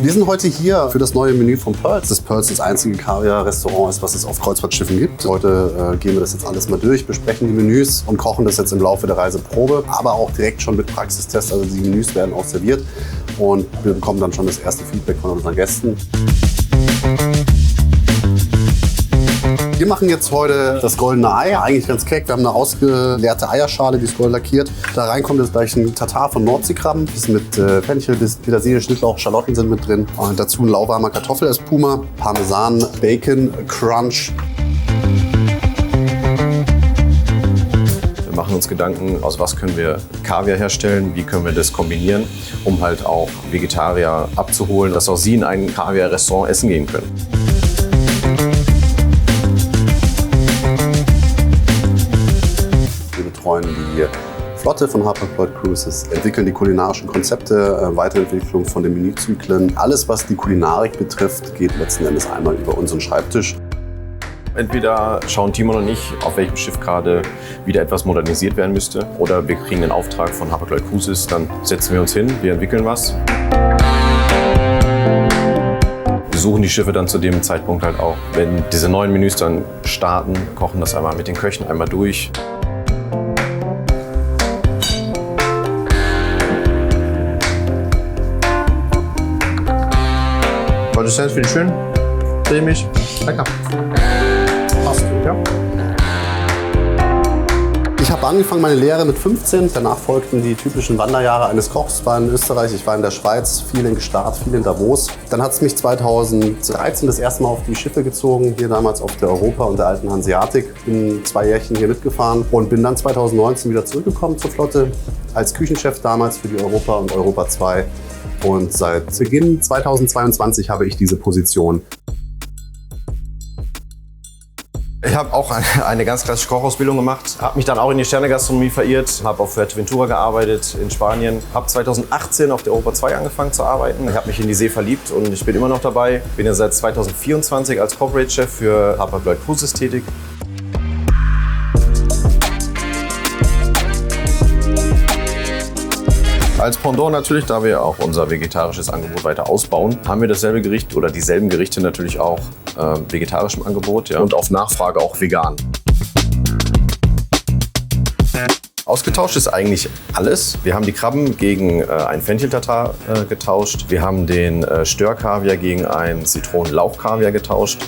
Wir sind heute hier für das neue Menü von Pearls. Das Pearls das einzige Kaviar-Restaurant ist, was es auf Kreuzfahrtschiffen gibt. Heute gehen wir das jetzt alles mal durch, besprechen die Menüs und kochen das jetzt im Laufe der Reise Probe, aber auch direkt schon mit Praxistest. Also die Menüs werden auch serviert und wir bekommen dann schon das erste Feedback von unseren Gästen. Wir machen jetzt heute das goldene Ei, eigentlich ganz keck. Wir haben eine ausgeleerte Eierschale, die ist gold lackiert. Da rein kommt jetzt gleich ein Tatar von Nordseekrabben. Das ist mit Fenchel, Petersilie, Schnittlauch, Schalotten sind mit drin. Und dazu ein lauwarmer Kartoffelespuma, Parmesan, Bacon, Crunch. Wir machen uns Gedanken, aus was können wir Kaviar herstellen, wie können wir das kombinieren, um halt auch Vegetarier abzuholen, dass auch sie in ein Kaviar-Restaurant essen gehen können. Wir betreuen die Flotte von Hapag-Lloyd Cruises, entwickeln die kulinarischen Konzepte, Weiterentwicklung von den Menüzyklen. Alles, was die Kulinarik betrifft, geht letzten Endes einmal über unseren Schreibtisch. Entweder schauen Timon und ich, auf welchem Schiff gerade wieder etwas modernisiert werden müsste, oder wir kriegen einen Auftrag von Hapag-Lloyd Cruises, dann setzen wir uns hin, wir entwickeln was. Wir suchen die Schiffe dann zu dem Zeitpunkt halt auch. Wenn diese neuen Menüs dann starten, kochen das einmal mit den Köchen einmal durch. Konsistenz finde ich schön, cremig, lecker. Passt, ja. Ich habe angefangen meine Lehre mit 15. Danach folgten die typischen Wanderjahre eines Kochs. Ich war in Österreich, ich war in der Schweiz, viel in Gstaad, viel in Davos. Dann hat es mich 2013 das erste Mal auf die Schiffe gezogen, hier damals auf der Europa und der alten Hanseatic. Bin 2 Jährchen hier mitgefahren und bin dann 2019 wieder zurückgekommen zur Flotte als Küchenchef damals für die Europa und Europa 2. Und seit Beginn 2022 habe ich diese Position. Ich habe auch eine ganz klassische Kochausbildung gemacht, habe mich dann auch in die Sternegastronomie verirrt, habe auf Fuerteventura gearbeitet in Spanien, habe 2018 auf der Europa 2 angefangen zu arbeiten. Ich habe mich in die See verliebt und ich bin immer noch dabei. Bin ja seit 2024 als Corporate Chef für Hapag-Lloyd Cruises tätig. Als Pendant natürlich, da wir auch unser vegetarisches Angebot weiter ausbauen, haben wir dasselbe Gericht oder dieselben Gerichte natürlich auch vegetarisch im Angebot, ja, und auf Nachfrage auch vegan. Ausgetauscht ist eigentlich alles. Wir haben die Krabben gegen ein Fenchel-Tatar getauscht. Wir haben den Störkaviar gegen ein Zitronen-Lauch-Kaviar getauscht.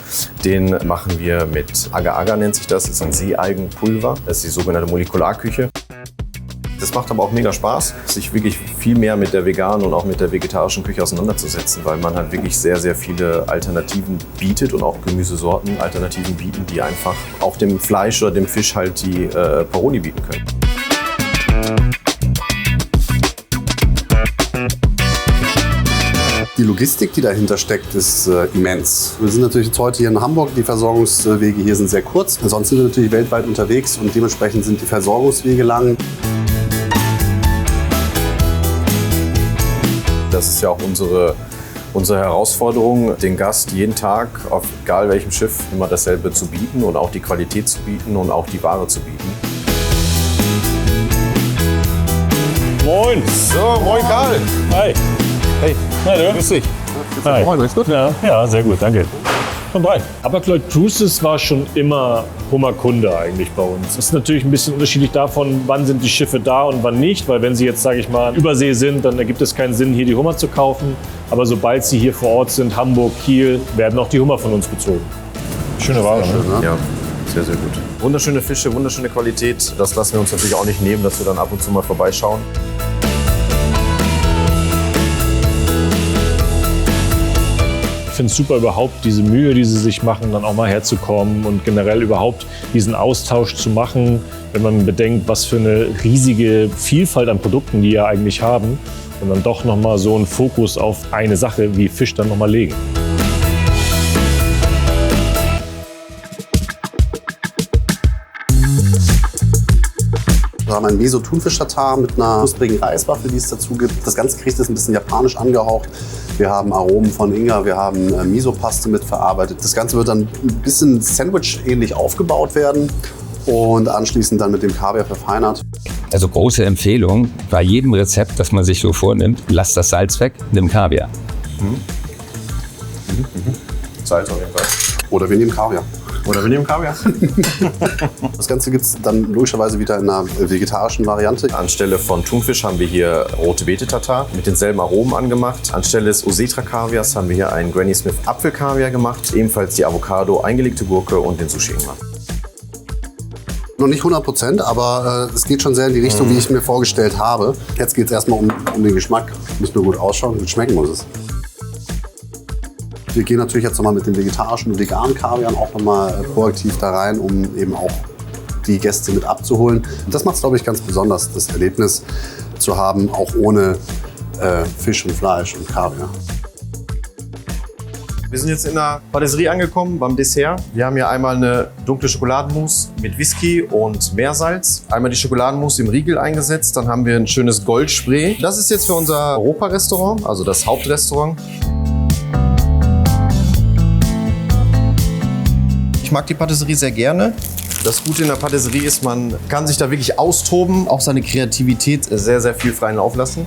Den machen wir mit Agar-Agar, nennt sich das. Das ist ein Seealgenpulver. Das ist die sogenannte Molekularküche. Das macht aber auch mega Spaß, sich wirklich viel mehr mit der veganen und auch mit der vegetarischen Küche auseinanderzusetzen, weil man halt wirklich sehr, sehr viele Alternativen bietet und auch Gemüsesorten Alternativen bieten, die einfach auch dem Fleisch oder dem Fisch halt die Paroli bieten können. Die Logistik, die dahinter steckt, ist immens. Wir sind natürlich jetzt heute hier in Hamburg. Die Versorgungswege hier sind sehr kurz. Ansonsten sind wir natürlich weltweit unterwegs und dementsprechend sind die Versorgungswege lang. Das ist ja auch unsere Herausforderung, den Gast jeden Tag, auf egal welchem Schiff, immer dasselbe zu bieten und auch die Qualität zu bieten und auch die Ware zu bieten. Moin! So, moin Karl! Hi! Hey, Hi, grüß dich! Hi. Moin, alles gut? Ja, sehr gut, danke. Komm rein. Hapag-Lloyd Cruises war schon immer Hummerkunde eigentlich bei uns. Es ist natürlich ein bisschen unterschiedlich davon, wann sind die Schiffe da und wann nicht. Weil wenn sie jetzt, sage ich mal, Übersee sind, dann ergibt es keinen Sinn, hier die Hummer zu kaufen. Aber sobald sie hier vor Ort sind, Hamburg, Kiel, werden auch die Hummer von uns bezogen. Schöne Ware, ne? Ja, sehr, sehr gut. Wunderschöne Fische, wunderschöne Qualität. Das lassen wir uns natürlich auch nicht nehmen, dass wir dann ab und zu mal vorbeischauen. Ich finde es super, überhaupt diese Mühe, die sie sich machen, dann auch mal herzukommen und generell überhaupt diesen Austausch zu machen, wenn man bedenkt, was für eine riesige Vielfalt an Produkten die ja eigentlich haben und dann doch noch mal so einen Fokus auf eine Sache wie Fisch dann noch mal legen. Wir haben einen Miso-Thunfisch-Tatar mit einer knusprigen Reiswaffel, die es dazu gibt. Das ganze Gericht ist ein bisschen japanisch angehaucht. Wir haben Aromen von Ingwer, wir haben Miso-Paste mitverarbeitet. Das Ganze wird dann ein bisschen Sandwich-ähnlich aufgebaut werden und anschließend dann mit dem Kaviar verfeinert. Also große Empfehlung bei jedem Rezept, das man sich so vornimmt, lasst das Salz weg, nimm Kaviar. Salz auf jeden Fall. Oder wir nehmen Kaviar. Oder wir nehmen Kaviar. Das Ganze gibt es dann logischerweise wieder in einer vegetarischen Variante. Anstelle von Thunfisch haben wir hier rote Beete Tartar mit denselben Aromen angemacht. Anstelle des Osetra Kaviars haben wir hier einen Granny Smith Apfelkaviar gemacht. Ebenfalls die Avocado, eingelegte Gurke und den Sushi gemacht. Noch nicht 100%, aber es geht schon sehr in die Richtung, wie ich mir vorgestellt habe. Jetzt geht es erstmal um den Geschmack. Muss nur gut ausschauen, gut schmecken muss es. Wir gehen natürlich jetzt nochmal mit dem vegetarischen und veganen Kaviar auch nochmal proaktiv da rein, um eben auch die Gäste mit abzuholen. Und das macht es, glaube ich, ganz besonders, das Erlebnis zu haben, auch ohne Fisch und Fleisch und Kaviar. Wir sind jetzt in der Patisserie angekommen, beim Dessert. Wir haben hier einmal eine dunkle Schokoladenmousse mit Whisky und Meersalz. Einmal die Schokoladenmousse im Riegel eingesetzt. Dann haben wir ein schönes Goldspray. Das ist jetzt für unser Europa-Restaurant, also das Hauptrestaurant. Ich mag die Patisserie sehr gerne. Das Gute in der Patisserie ist, man kann sich da wirklich austoben, auch seine Kreativität sehr, sehr viel freien Lauf lassen.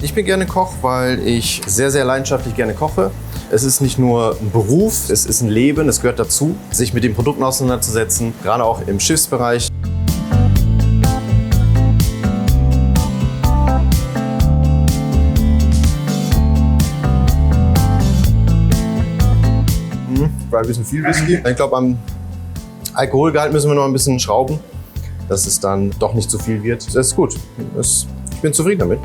Ich bin gerne Koch, weil ich sehr, sehr leidenschaftlich gerne koche. Es ist nicht nur ein Beruf, es ist ein Leben, es gehört dazu, sich mit den Produkten auseinanderzusetzen, gerade auch im Schiffsbereich. War ein bisschen viel Whisky. Ich glaube, am Alkoholgehalt müssen wir noch ein bisschen schrauben, dass es dann doch nicht zu viel wird. Das ist gut. Ich bin zufrieden damit.